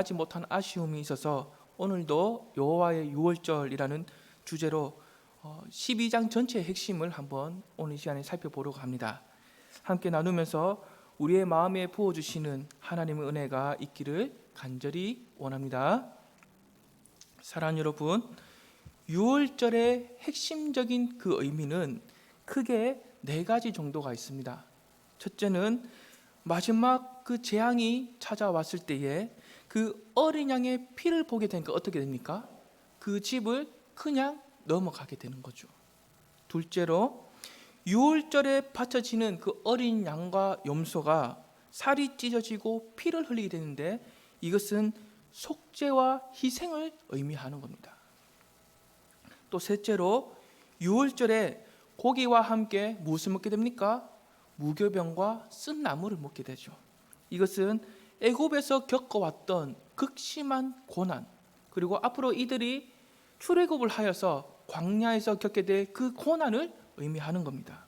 하지 못한 아쉬움이 있어서 오늘도 여호와의 유월절이라는 주제로 12장 전체의 핵심을 한번 오늘 시간에 살펴보려고 합니다. 함께 나누면서 우리의 마음에 부어주시는 하나님의 은혜가 있기를 간절히 원합니다. 사랑하는 여러분, 유월절의 핵심적인 그 의미는 크게 네 가지 정도가 있습니다. 첫째는 마지막 그 재앙이 찾아왔을 때에 그 어린 양의 피를 보게 되니까 어떻게 됩니까? 그 집을 그냥 넘어가게 되는 거죠. 둘째로 유월절에 바쳐지는 그 어린 양과 염소가 살이 찢어지고 피를 흘리게 되는데 이것은 속죄와 희생을 의미하는 겁니다. 또 셋째로 유월절에 고기와 함께 무엇을 먹게 됩니까? 무교병과 쓴 나물을 먹게 되죠. 이것은 애굽에서 겪어왔던 극심한 고난, 그리고 앞으로 이들이 출애굽을 하여서 광야에서 겪게 될 그 고난을 의미하는 겁니다.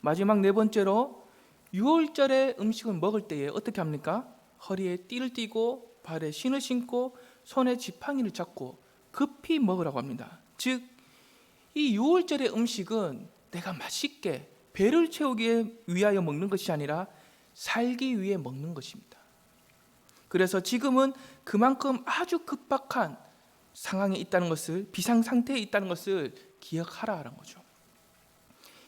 마지막 네 번째로 유월절에 음식을 먹을 때에 어떻게 합니까? 허리에 띠를 띠고 발에 신을 신고 손에 지팡이를 잡고 급히 먹으라고 합니다. 즉, 이 유월절의 음식은 내가 맛있게 배를 채우기 위하여 먹는 것이 아니라 살기 위해 먹는 것입니다. 그래서 지금은 그만큼 아주 급박한 상황에 있다는 것을, 비상 상태에 있다는 것을 기억하라는 거죠.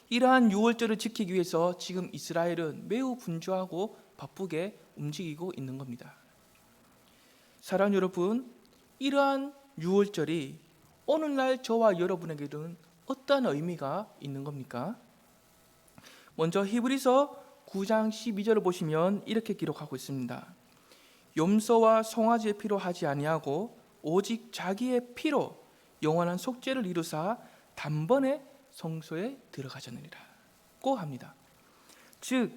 이러한 유월절을 지키기 위해서 지금 이스라엘은 매우 분주하고 바쁘게 움직이고 있는 겁니다. 사랑하는 여러분, 이러한 유월절이 오늘날 저와 여러분에게는 어떤 의미가 있는 겁니까? 먼저 히브리서 9장 12절을 보시면 이렇게 기록하고 있습니다. 염소와 송아지의 피로 하지 아니하고 오직 자기의 피로 영원한 속죄를 이루사 단번에 성소에 들어가셨느니라고 합니다. 즉,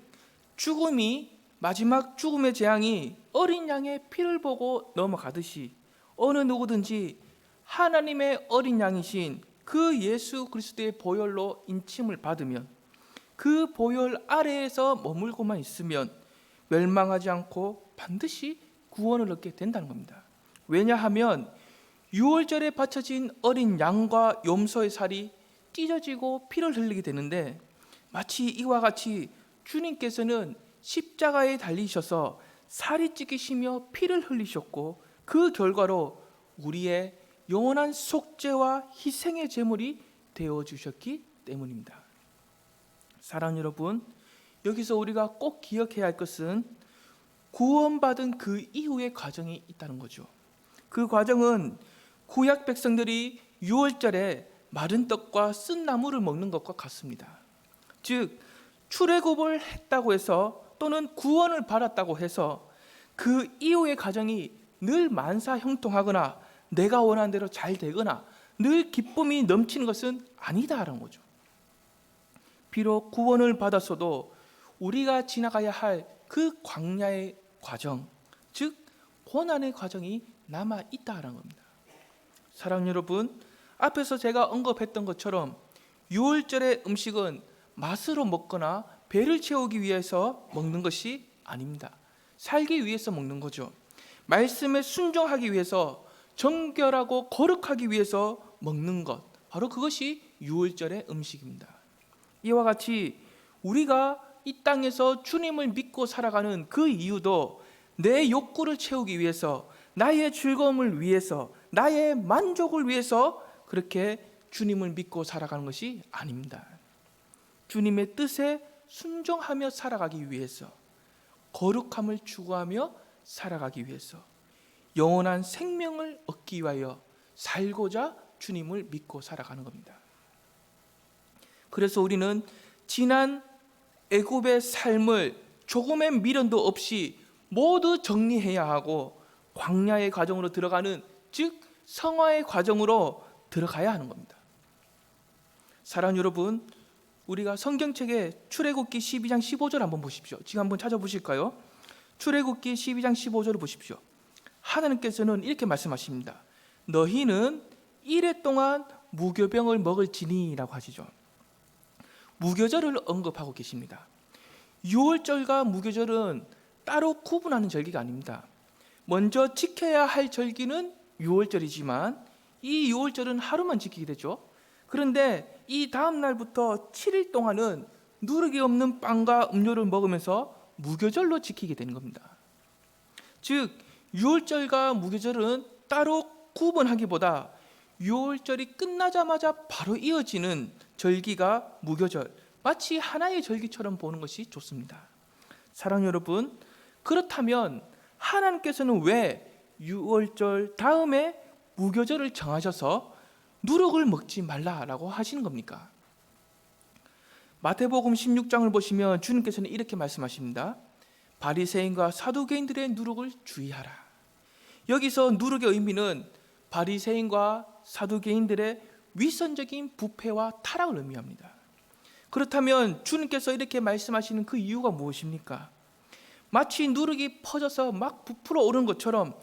죽음이, 마지막 죽음의 재앙이 어린 양의 피를 보고 넘어가듯이 어느 누구든지 하나님의 어린 양이신 그 예수 그리스도의 보혈로 인침을 받으면, 그 보혈 아래에서 머물고만 있으면 멸망하지 않고 반드시 구원을 얻게 된다는 겁니다. 왜냐하면 유월절에 바쳐진 어린 양과 염소의 살이 찢어지고 피를 흘리게 되는데, 마치 이와 같이 주님께서는 십자가에 달리셔서 살이 찢기시며 피를 흘리셨고, 그 결과로 우리의 영원한 속죄와 희생의 제물이 되어주셨기 때문입니다. 사랑하는 여러분, 여기서 우리가 꼭 기억해야 할 것은 구원받은 그 이후의 과정이 있다는 거죠. 그 과정은 구약 백성들이 유월절에 마른 떡과 쓴 나물을 먹는 것과 같습니다. 즉, 출애굽을 했다고 해서 또는 구원을 받았다고 해서 그 이후의 과정이 늘 만사형통하거나 내가 원하는 대로 잘 되거나 늘 기쁨이 넘치는 것은 아니다라는 거죠. 비록 구원을 받았어도 우리가 지나가야 할 그 광야의 과정, 즉 고난의 과정이 남아 있다라는 겁니다. 사랑하는 여러분, 앞에서 제가 언급했던 것처럼 유월절의 음식은 맛으로 먹거나 배를 채우기 위해서 먹는 것이 아닙니다. 살기 위해서 먹는 거죠. 말씀에 순종하기 위해서, 정결하고 거룩하기 위해서 먹는 것, 바로 그것이 유월절의 음식입니다. 이와 같이 우리가 이 땅에서 주님을 믿고 살아가는 그 이유도 내 욕구를 채우기 위해서, 나의 즐거움을 위해서, 나의 만족을 위해서 그렇게 주님을 믿고 살아가는 것이 아닙니다. 주님의 뜻에 순종하며 살아가기 위해서, 거룩함을 추구하며 살아가기 위해서, 영원한 생명을 얻기 위하여 살고자 주님을 믿고 살아가는 겁니다. 그래서 우리는 지난 애굽의 삶을 조금의 미련도 없이 모두 정리해야 하고 광야의 과정으로 들어가는, 즉 성화의 과정으로 들어가야 하는 겁니다. 사랑하는 여러분, 우리가 성경책에 출애굽기 12장 15절 한번 보십시오. 지금 한번 찾아보실까요? 출애굽기 12장 15절을 보십시오. 하나님께서는 이렇게 말씀하십니다. 너희는 이레 동안 무교병을 먹을지니라고 하시죠. 무교절을 언급하고 계십니다. 유월절과 무교절은 따로 구분하는 절기가 아닙니다. 먼저 지켜야 할 절기는 유월절이지만 이 유월절은 하루만 지키게 되죠. 그런데 이 다음 날부터 7일 동안은 누룩이 없는 빵과 음료를 먹으면서 무교절로 지키게 되는 겁니다. 즉 유월절과 무교절은 따로 구분하기보다 유월절이 끝나자마자 바로 이어지는 절기가 무교절, 마치 하나의 절기처럼 보는 것이 좋습니다. 사랑하는 여러분, 그렇다면 하나님께서는 왜 유월절 다음에 무교절을 정하셔서 누룩을 먹지 말라라고 하시는 겁니까? 마태복음 16장을 보시면 주님께서는 이렇게 말씀하십니다. 바리새인과 사두개인들의 누룩을 주의하라. 여기서 누룩의 의미는 바리새인과 사두개인들의 위선적인 부패와 타락을 의미합니다. 그렇다면 주님께서 이렇게 말씀하시는 그 이유가 무엇입니까? 마치 누룩이 퍼져서 막 부풀어 오른 것처럼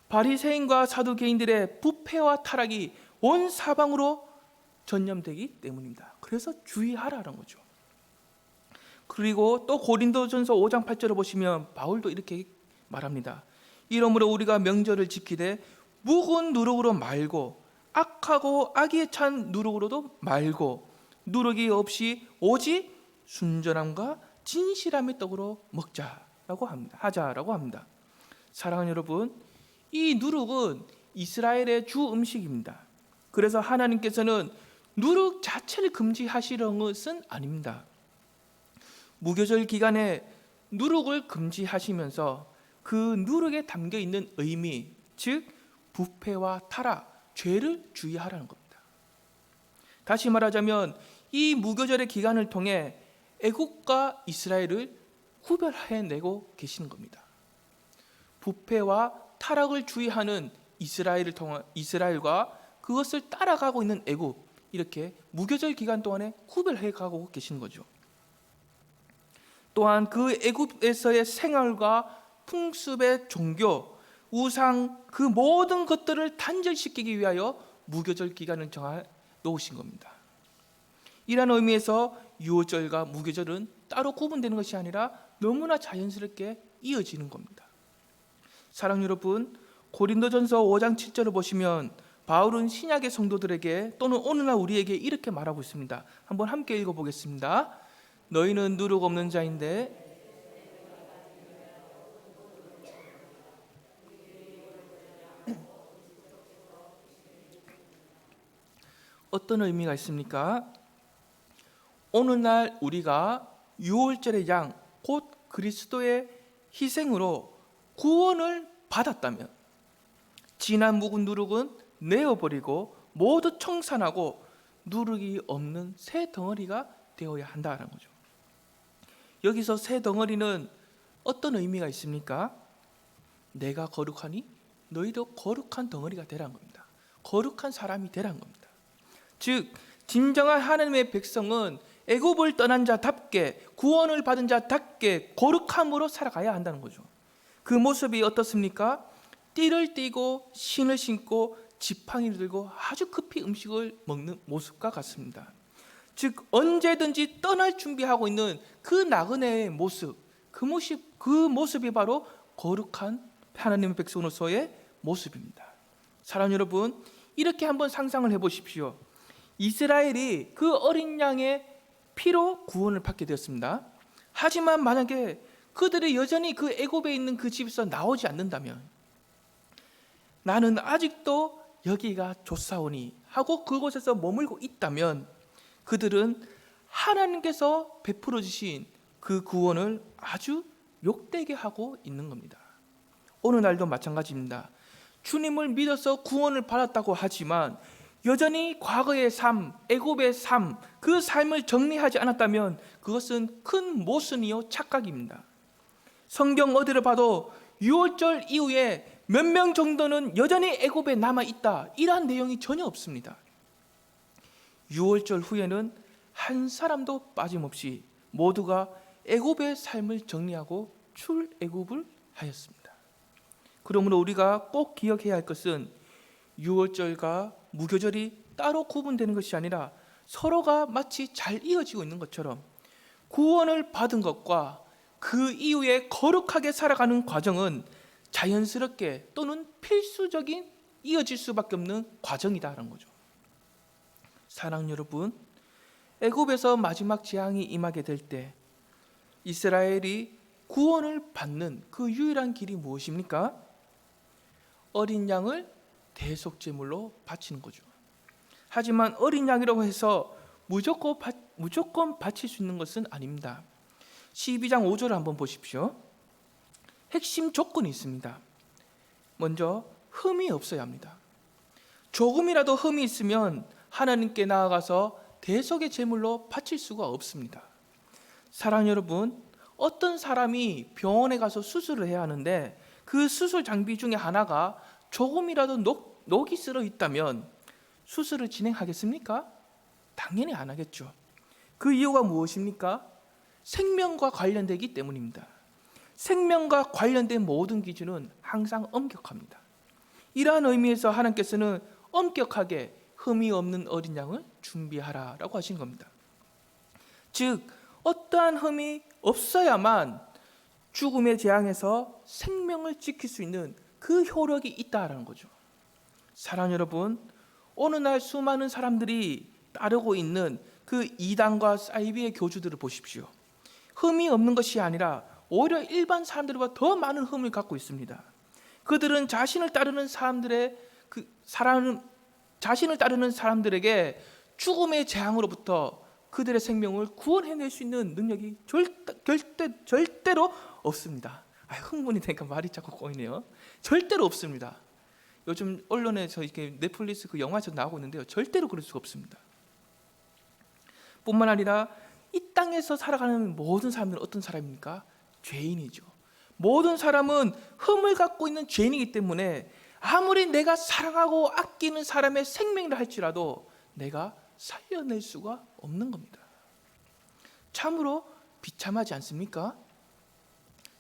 바리새인과 사두개인들의 부패와 타락이 온 사방으로 전염되기 때문입니다. 그래서 주의하라는 거죠. 그리고 또 고린도전서 5장 8절을 보시면 바울도 이렇게 말합니다. 이러므로 우리가 명절을 지키되 묵은 누룩으로 말고 악하고 악에 찬 누룩으로도 말고 누룩이 없이 오직 순전함과 진실함의 떡으로 먹자라고 합니다. 하자라고 합니다. 사랑하는 여러분, 이 누룩은 이스라엘의 주 음식입니다. 그래서 하나님께서는 누룩 자체를 금지하시려는 것은 아닙니다. 무교절 기간에 누룩을 금지하시면서 그 누룩에 담겨 있는 의미, 즉 부패와 타락, 죄를 주의하라는 겁니다. 다시 말하자면 이 무교절의 기간을 통해 애국과 이스라엘을 구별해내고 계시는 겁니다. 부패와 타락을 주의하는 이스라엘과 그것을 따라가고 있는 애국, 이렇게 무교절 기간 동안에 구별해가고 계시는 거죠. 또한 그 애굽에서의 생활과 풍습의 종교, 우상, 그 모든 것들을 단절시키기 위하여 무교절 기간을 정해 놓으신 겁니다. 이런 의미에서 유월절과 무교절은 따로 구분되는 것이 아니라 너무나 자연스럽게 이어지는 겁니다. 사랑 여러분, 고린도전서 5장 7절을 보시면 바울은 신약의 성도들에게 또는 오늘날 우리에게 이렇게 말하고 있습니다. 한번 함께 읽어보겠습니다. 너희는 누룩 없는 자인데 어떤 의미가 있습니까? 오늘날 우리가 유월절의 양, 곧 그리스도의 희생으로 구원을 받았다면 지난 묵은 누룩은 내어버리고 모두 청산하고 누룩이 없는 새 덩어리가 되어야 한다는 거죠. 여기서 새 덩어리는 어떤 의미가 있습니까? 내가 거룩하니 너희도 거룩한 덩어리가 되라는 겁니다. 거룩한 사람이 되라는 겁니다. 즉 진정한 하나님의 백성은 애굽을 떠난 자답게, 구원을 받은 자답게 거룩함으로 살아가야 한다는 거죠. 그 모습이 어떻습니까? 띠를 띠고 신을 신고 지팡이를 들고 아주 급히 음식을 먹는 모습과 같습니다. 즉 언제든지 떠날 준비하고 있는 그 나그네의 모습, 그 모습이 바로 거룩한 하나님의 백성으로서의 모습입니다. 사랑하는 여러분, 이렇게 한번 상상을 해보십시오. 이스라엘이 그 어린 양의 피로 구원을 받게 되었습니다. 하지만 만약에 그들이 여전히 그 애굽에 있는 그 집에서 나오지 않는다면, 나는 아직도 여기가 좋사오니 하고 그곳에서 머물고 있다면, 그들은 하나님께서 베풀어 주신 그 구원을 아주 욕되게 하고 있는 겁니다. 오늘날도 마찬가지입니다. 주님을 믿어서 구원을 받았다고 하지만 여전히 과거의 삶, 애굽의 삶, 그 삶을 정리하지 않았다면 그것은 큰 모순이요 착각입니다. 성경 어디를 봐도 유월절 이후에 몇 명 정도는 여전히 애굽에 남아있다, 이러한 내용이 전혀 없습니다. 유월절 후에는 한 사람도 빠짐없이 모두가 애굽의 삶을 정리하고 출애굽을 하였습니다. 그러므로 우리가 꼭 기억해야 할 것은 유월절과 무교절이 따로 구분되는 것이 아니라 서로가 마치 잘 이어지고 있는 것처럼 구원을 받은 것과 그 이후에 거룩하게 살아가는 과정은 자연스럽게 또는 필수적인 이어질 수밖에 없는 과정이다라는 거죠. 사랑 여러분, 애굽에서 마지막 재앙이 임하게 될 때 이스라엘이 구원을 받는 그 유일한 길이 무엇입니까? 어린 양을 대속제물로 바치는 거죠. 하지만 어린 양이라고 해서 무조건 바칠 수 있는 것은 아닙니다. 12장 5절을 한번 보십시오. 핵심 조건이 있습니다. 먼저 흠이 없어야 합니다. 조금이라도 흠이 있으면 하나님께 나아가서 대속의 제물로 바칠 수가 없습니다. 사랑 여러분, 어떤 사람이 병원에 가서 수술을 해야 하는데 그 수술 장비 중에 하나가 조금이라도 녹이 슬어 있다면 수술을 진행하겠습니까? 당연히 안 하겠죠. 그 이유가 무엇입니까? 생명과 관련되기 때문입니다. 생명과 관련된 모든 기준은 항상 엄격합니다. 이러한 의미에서 하나님께서는 엄격하게 흠이 없는 어린 양을 준비하라라고 하신 겁니다. 즉 어떠한 흠이 없어야만 죽음의 재앙에서 생명을 지킬 수 있는 그 효력이 있다라는 거죠. 사랑 여러분, 어느 날 수많은 사람들이 따르고 있는 그 이단과 사이비의 교주들을 보십시오. 흠이 없는 것이 아니라 오히려 일반 사람들보다 더 많은 흠을 갖고 있습니다. 그들은 자신을 따르는 사람들에게 죽음의 재앙으로부터 그들의 생명을 구원해낼 수 있는 능력이 절대로 없습니다. 흥분이 되니까 말이 자꾸 꼬이네요. 절대로 없습니다. 요즘 언론에서 이렇게 넷플릭스 그 영화에서 나오고 있는데요, 절대로 그럴 수가 없습니다. 뿐만 아니라 이 땅에서 살아가는 모든 사람들은 어떤 사람입니까? 죄인이죠. 모든 사람은 흠을 갖고 있는 죄인이기 때문에 아무리 내가 사랑하고 아끼는 사람의 생명이라 할지라도 내가 살려낼 수가 없는 겁니다. 참으로 비참하지 않습니까?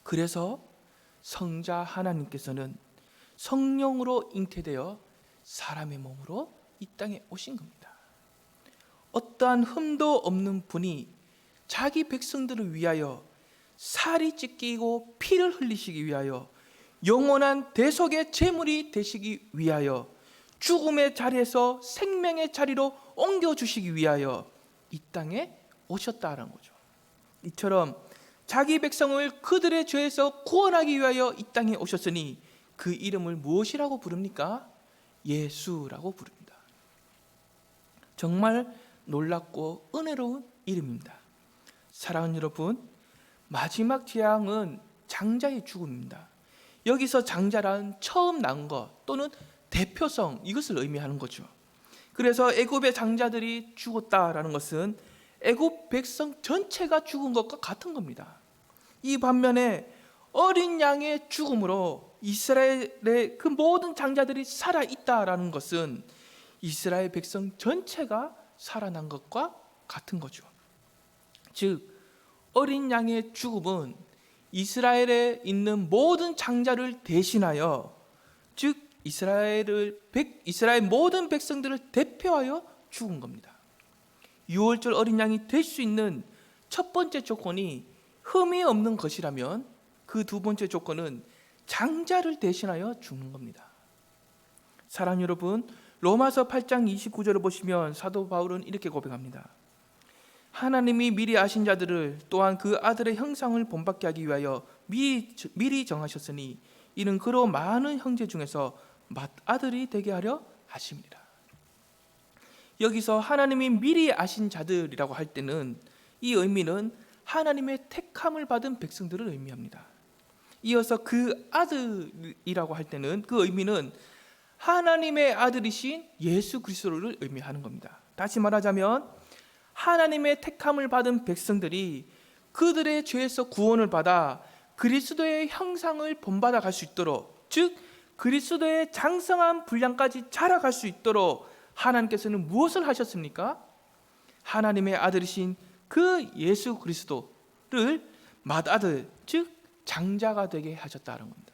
그래서 성자 하나님께서는 성령으로 잉태되어 사람의 몸으로 이 땅에 오신 겁니다. 어떠한 흠도 없는 분이 자기 백성들을 위하여 살이 찢기고 피를 흘리시기 위하여 영원한 대속의 제물이 되시기 위하여 죽음의 자리에서 생명의 자리로 옮겨주시기 위하여 이 땅에 오셨다는 거죠. 이처럼 자기 백성을 그들의 죄에서 구원하기 위하여 이 땅에 오셨으니 그 이름을 무엇이라고 부릅니까? 예수라고 부릅니다. 정말 놀랍고 은혜로운 이름입니다. 사랑하는 여러분, 마지막 재앙은 장자의 죽음입니다. 여기서 장자란 처음 난 것 또는 대표성, 이것을 의미하는 거죠. 그래서 애굽의 장자들이 죽었다라는 것은 애굽 백성 전체가 죽은 것과 같은 겁니다. 이 반면에 어린 양의 죽음으로 이스라엘의 그 모든 장자들이 살아있다라는 것은 이스라엘 백성 전체가 살아난 것과 같은 거죠. 즉 어린 양의 죽음은 이스라엘에 있는 모든 장자를 대신하여, 즉 이스라엘 모든 백성들을 대표하여 죽은 겁니다. 유월절 어린 양이 될 수 있는 첫 번째 조건이 흠이 없는 것이라면 그 두 번째 조건은 장자를 대신하여 죽는 겁니다. 사랑 여러분, 로마서 8장 29절을 보시면 사도 바울은 이렇게 고백합니다. 하나님이 미리 아신 자들을 또한 그 아들의 형상을 본받게 하기 위하여 미리 정하셨으니 이는 그로 많은 형제 중에서 맏아들이 되게 하려 하심이라. 여기서 하나님이 미리 아신 자들이라고 할 때는 이 의미는 하나님의 택함을 받은 백성들을 의미합니다. 이어서 그 아들이라고 할 때는 그 의미는 하나님의 아들이신 예수 그리스도를 의미하는 겁니다. 다시 말하자면 하나님의 택함을 받은 백성들이 그들의 죄에서 구원을 받아 그리스도의 형상을 본받아 갈 수 있도록, 즉 그리스도의 장성한 분량까지 자라갈 수 있도록 하나님께서는 무엇을 하셨습니까? 하나님의 아들이신 그 예수 그리스도를 맏아들, 즉 장자가 되게 하셨다는 겁니다.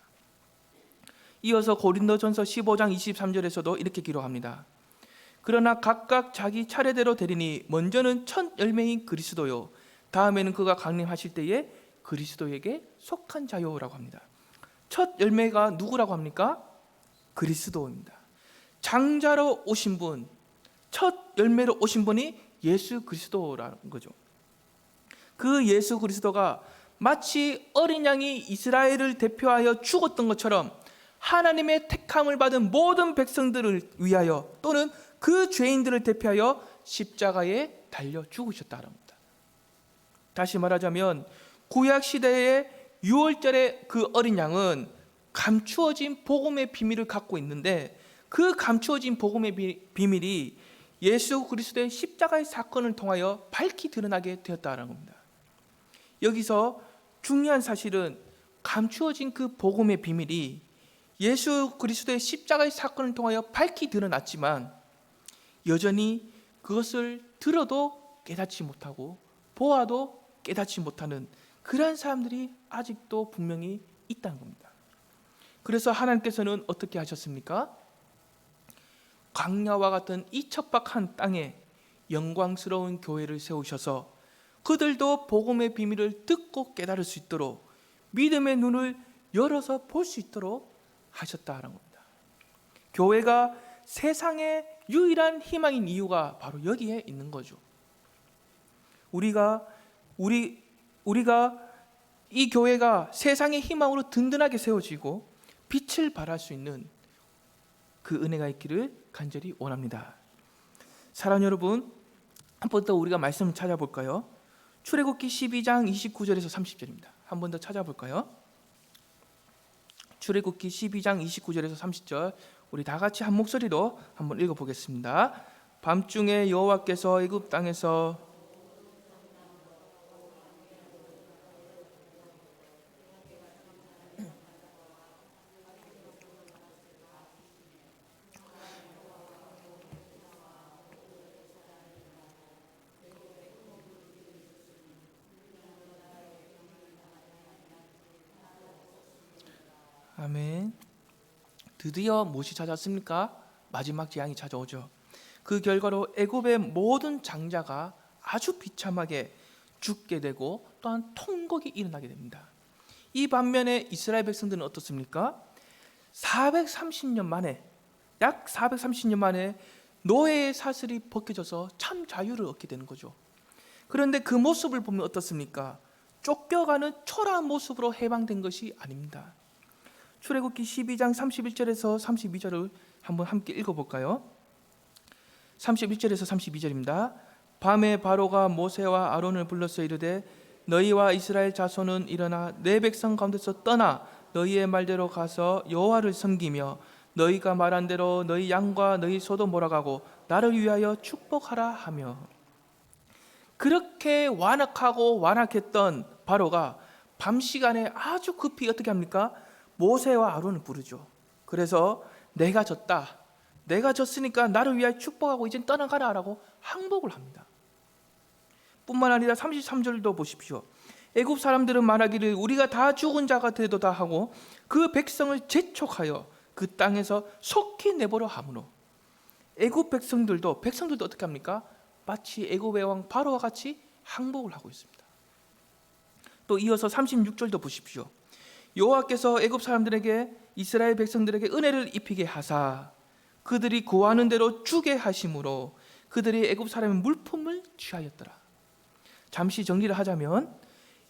이어서 고린도전서 15장 23절에서도 이렇게 기록합니다. 그러나 각각 자기 차례대로 되리니 먼저는 첫 열매인 그리스도요 다음에는 그가 강림하실 때에 그리스도에게 속한 자요라고 합니다. 첫 열매가 누구라고 합니까? 그리스도입니다. 장자로 오신 분, 첫 열매로 오신 분이 예수 그리스도라는 거죠. 그 예수 그리스도가 마치 어린 양이 이스라엘을 대표하여 죽었던 것처럼 하나님의 택함을 받은 모든 백성들을 위하여 또는 그 죄인들을 대표하여 십자가에 달려 죽으셨다는 겁니다. 다시 말하자면 구약 시대의 유월절의 그 어린 양은 감추어진 복음의 비밀을 갖고 있는데, 그 감추어진 복음의 비밀이 예수 그리스도의 십자가의 사건을 통하여 밝히 드러나게 되었다는 겁니다. 여기서 중요한 사실은 감추어진 그 복음의 비밀이 예수 그리스도의 십자가의 사건을 통하여 밝히 드러났지만 여전히 그것을 들어도 깨닫지 못하고 보아도 깨닫지 못하는 그러한 사람들이 아직도 분명히 있다는 겁니다. 그래서 하나님께서는 어떻게 하셨습니까? 광야와 같은 이 척박한 땅에 영광스러운 교회를 세우셔서 그들도 복음의 비밀을 듣고 깨달을 수 있도록 믿음의 눈을 열어서 볼 수 있도록 하셨다는 겁니다. 교회가 세상의 유일한 희망인 이유가 바로 여기에 있는 거죠. 우리가 이 교회가 세상의 희망으로 든든하게 세워지고 빛을 발할 수 있는 그 은혜가 있기를 간절히 원합니다. 사랑하는 여러분, 한 번 더 우리가 말씀을 찾아볼까요? 출애굽기 12장 29절에서 30절입니다. 한 번 더 찾아볼까요? 출애굽기 12장 29절에서 30절, 우리 다 같이 한 목소리로 한번 읽어보겠습니다. 밤중에 여호와께서 애굽 땅에서 아멘. 드디어 무엇이 찾았습니까? 마지막 재앙이 찾아오죠. 그 결과로 애굽의 모든 장자가 아주 비참하게 죽게 되고 또한 통곡이 일어나게 됩니다. 이 반면에 이스라엘 백성들은 어떻습니까? 430년 만에, 약 430년 만에 노예의 사슬이 벗겨져서 참 자유를 얻게 되는 거죠. 그런데 그 모습을 보면 어떻습니까? 쫓겨가는 초라한 모습으로 해방된 것이 아닙니다. 출애굽기 12장 31절에서 32절을 한번 함께 읽어볼까요? 31절에서 32절입니다. 밤에 바로가 모세와 아론을 불러서 이르되 너희와 이스라엘 자손은 일어나 내 백성 가운데서 떠나 너희의 말대로 가서 여호와를 섬기며 너희가 말한 대로 너희 양과 너희 소도 몰아가고 나를 위하여 축복하라 하며, 그렇게 완악하고 완악했던 바로가 밤 시간에 아주 급히 어떻게 합니까? 모세와 아론을 부르죠. 그래서 내가 졌다, 내가 졌으니까 나를 위하여 축복하고 이젠 떠나가라 라고 항복을 합니다. 뿐만 아니라 33절도 보십시오. 애굽 사람들은 말하기를 우리가 다 죽은 자가 되도다 하고 그 백성을 재촉하여 그 땅에서 속히 내보려 하므로, 애굽 백성들도 어떻게 합니까? 마치 애굽의 왕 바로와 같이 항복을 하고 있습니다. 또 이어서 36절도 보십시오. 여호와께서 애굽 사람들에게 이스라엘 백성들에게 은혜를 입히게 하사 그들이 구하는 대로 주게 하심으로 그들이 애굽 사람의 물품을 취하였더라. 잠시 정리를 하자면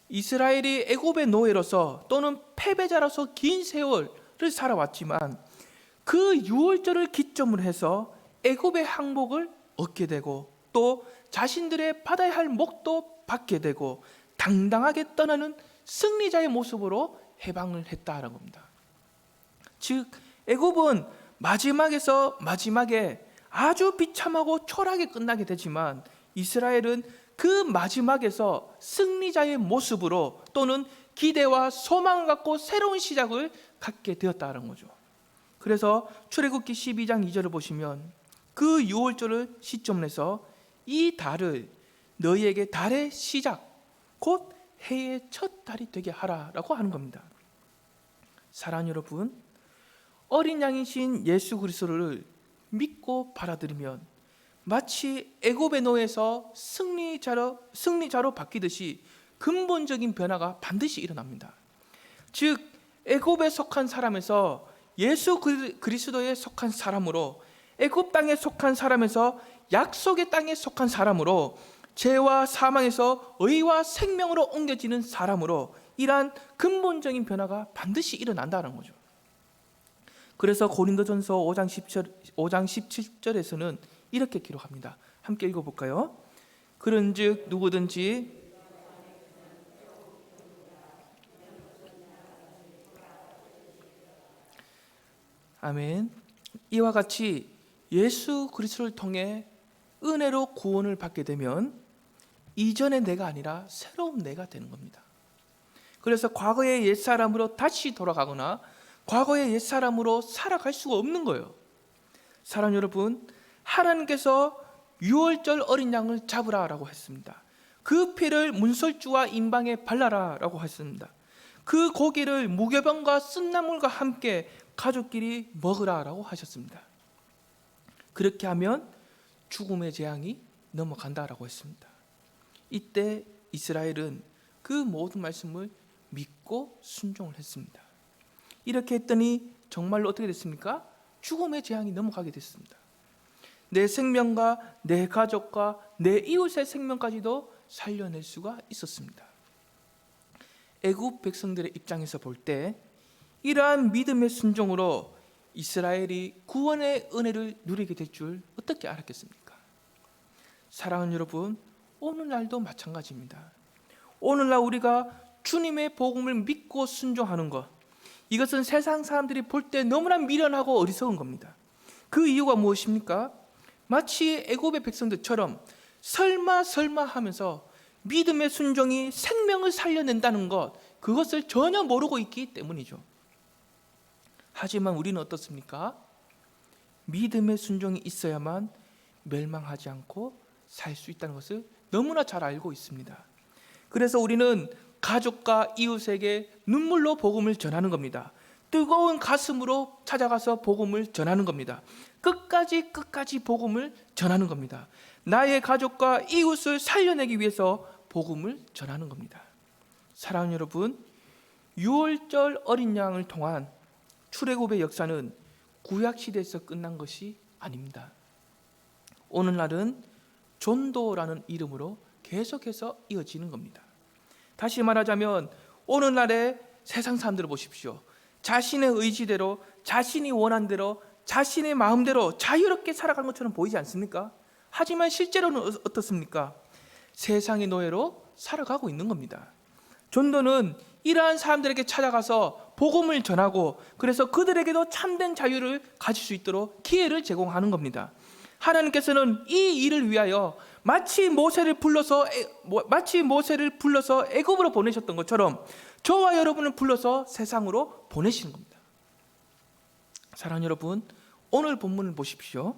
이스라엘이 애굽의 노예로서 또는 패배자로서 긴 세월을 살아왔지만 그 유월절을 기점으로 해서 애굽의 항복을 얻게 되고 또 자신들의 받아야 할 목도 받게 되고 당당하게 떠나는 승리자의 모습으로 해방을 했다는 겁니다. 즉 애굽은 마지막에서 마지막에 아주 비참하고 초라하게 끝나게 되지만 이스라엘은 그 마지막에서 승리자의 모습으로 또는 기대와 소망을 갖고 새로운 시작을 갖게 되었다는 거죠. 그래서 출애굽기 12장 2절을 보시면 그 유월절을 시점으로 해서 이 달을 너희에게 달의 시작 곧 해의 첫 달이 되게 하라라고 하는 겁니다. 사랑하는 여러분, 어린 양이신 예수 그리스도를 믿고 받아들이면 마치 애굽의 노예에서 승리자로 바뀌듯이 근본적인 변화가 반드시 일어납니다. 즉 애굽에 속한 사람에서 예수 그리스도에 속한 사람으로, 애굽 땅에 속한 사람에서 약속의 땅에 속한 사람으로, 죄와 사망에서 의와 생명으로 옮겨지는 사람으로, 이러한 근본적인 변화가 반드시 일어난다는 거죠. 그래서 고린도전서 5장 17절에서는 이렇게 기록합니다. 함께 읽어볼까요? 그런즉 누구든지 아멘. 이와 같이 예수 그리스도를 통해 은혜로 구원을 받게 되면 이전의 내가 아니라 새로운 내가 되는 겁니다. 그래서 과거의 옛사람으로 다시 돌아가거나 과거의 옛사람으로 살아갈 수가 없는 거예요. 사랑 여러분, 하나님께서 유월절 어린 양을 잡으라라고 했습니다. 그 피를 문설주와 임방에 발라라라고 했습니다. 그 고기를 무교병과 쓴나물과 함께 가족끼리 먹으라라고 하셨습니다. 그렇게 하면 죽음의 재앙이 넘어간다라고 했습니다. 이때 이스라엘은 그 모든 말씀을 믿고 순종을 했습니다. 이렇게 했더니 정말로 어떻게 됐습니까? 죽음의 재앙이 넘어가게 됐습니다. 내 생명과 내 가족과 내 이웃의 생명까지도 살려낼 수가 있었습니다. 애굽 백성들의 입장에서 볼 때 이러한 믿음의 순종으로 이스라엘이 구원의 은혜를 누리게 될 줄 어떻게 알았겠습니까? 사랑하는 여러분, 오늘날도 마찬가지입니다. 오늘날 우리가 주님의 복음을 믿고 순종하는 것, 이것은 세상 사람들이 볼 때 너무나 미련하고 어리석은 겁니다. 그 이유가 무엇입니까? 마치 애굽의 백성들처럼 설마 하면서 믿음의 순종이 생명을 살려낸다는 것, 그것을 전혀 모르고 있기 때문이죠. 하지만 우리는 어떻습니까? 믿음의 순종이 있어야만 멸망하지 않고 살 수 있다는 것을 너무나 잘 알고 있습니다. 그래서 우리는 가족과 이웃에게 눈물로 복음을 전하는 겁니다. 뜨거운 가슴으로 찾아가서 복음을 전하는 겁니다. 끝까지 복음을 전하는 겁니다. 나의 가족과 이웃을 살려내기 위해서 복음을 전하는 겁니다. 사랑하는 여러분, 유월절 어린 양을 통한 출애굽의 역사는 구약시대에서 끝난 것이 아닙니다. 오늘날은 전도라는 이름으로 계속해서 이어지는 겁니다. 다시 말하자면 오늘날의 세상 사람들을 보십시오. 자신의 의지대로, 자신이 원한 대로, 자신의 마음대로 자유롭게 살아가는 것처럼 보이지 않습니까? 하지만 실제로는 어떻습니까? 세상의 노예로 살아가고 있는 겁니다. 전도는 이러한 사람들에게 찾아가서 복음을 전하고, 그래서 그들에게도 참된 자유를 가질 수 있도록 기회를 제공하는 겁니다. 하나님께서는 이 일을 위하여 마치 모세를 불러서 애굽으로 보내셨던 것처럼 저와 여러분을 불러서 세상으로 보내시는 겁니다. 사랑하는 여러분, 오늘 본문을 보십시오.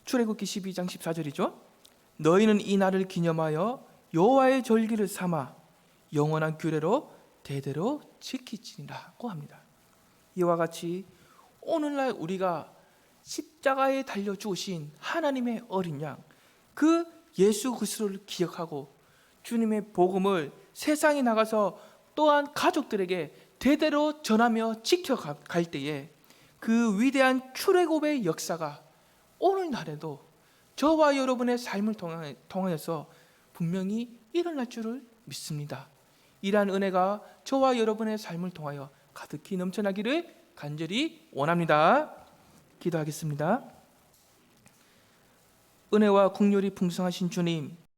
출애굽기 12장 14절이죠. 너희는 이 날을 기념하여 여호와의 절기를 삼아 영원한 규례로 대대로 지키지니라고 합니다. 이와 같이 오늘날 우리가 십자가에 달려 죽으신 하나님의 어린 양, 그 예수 그리스도를 기억하고 주님의 복음을 세상에 나가서 또한 가족들에게 대대로 전하며 지켜갈 때에 그 위대한 출애굽의 역사가 오늘날에도 저와 여러분의 삶을 통하여서 분명히 일어날 줄을 믿습니다. 이러한 은혜가 저와 여러분의 삶을 통하여 가득히 넘쳐나기를 간절히 원합니다. 기도하겠습니다. 은혜와 긍휼이 풍성하신 주님,